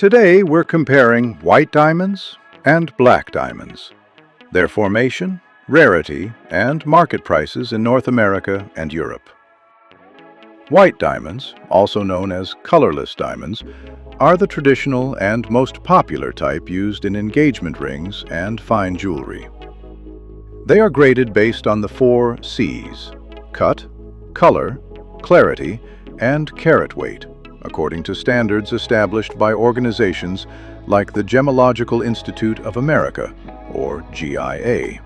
Today we're comparing white diamonds and black diamonds, their formation, rarity, and market prices in North America and Europe. White diamonds, also known as colorless diamonds, are the traditional and most popular type used in engagement rings and fine jewelry. They are graded based on the 4 C's: cut, color, clarity, and carat weight, according to standards established by organizations like the Gemological Institute of America, or GIA.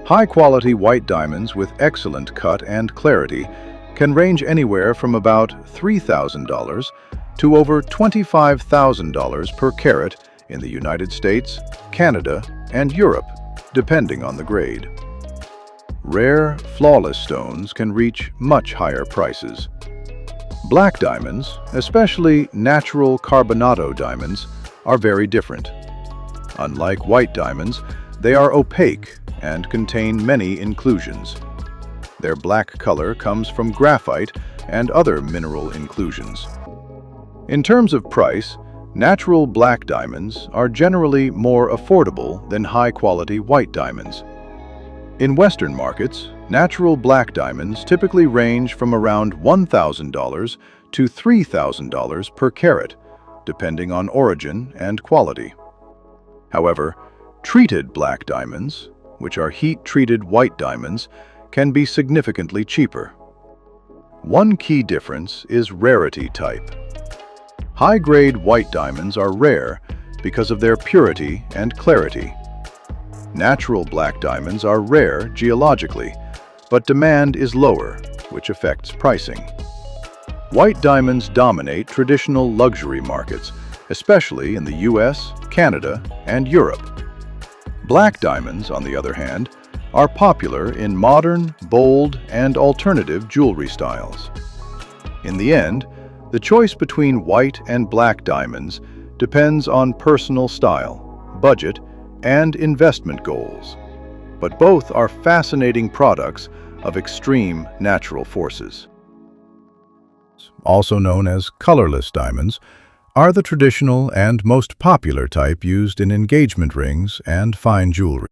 High-quality white diamonds with excellent cut and clarity can range anywhere from about $3,000 to over $25,000 per carat in the United States, Canada, and Europe, depending on the grade. Rare, flawless stones can reach much higher prices. Black diamonds, especially natural Carbonado diamonds, are very different. Unlike white diamonds, they are opaque and contain many inclusions. Their black color comes from graphite and other mineral inclusions. In terms of price, natural black diamonds are generally more affordable than high-quality white diamonds. In Western markets, natural black diamonds typically range from around $1,000 to $3,000 per carat, depending on origin and quality. However, treated black diamonds, which are heat-treated white diamonds, can be significantly cheaper. One key difference is rarity type. High-grade white diamonds are rare because of their purity and clarity. Natural black diamonds are rare geologically, but demand is lower, which affects pricing. White diamonds dominate traditional luxury markets, especially in the US, Canada, and Europe. Black diamonds, on the other hand, are popular in modern, bold, and alternative jewelry styles. In the end, the choice between white and black diamonds depends on personal style, budget, and investment goals. But both are fascinating products of extreme natural forces. Also known as colorless diamonds, are the traditional and most popular type used in engagement rings and fine jewelry.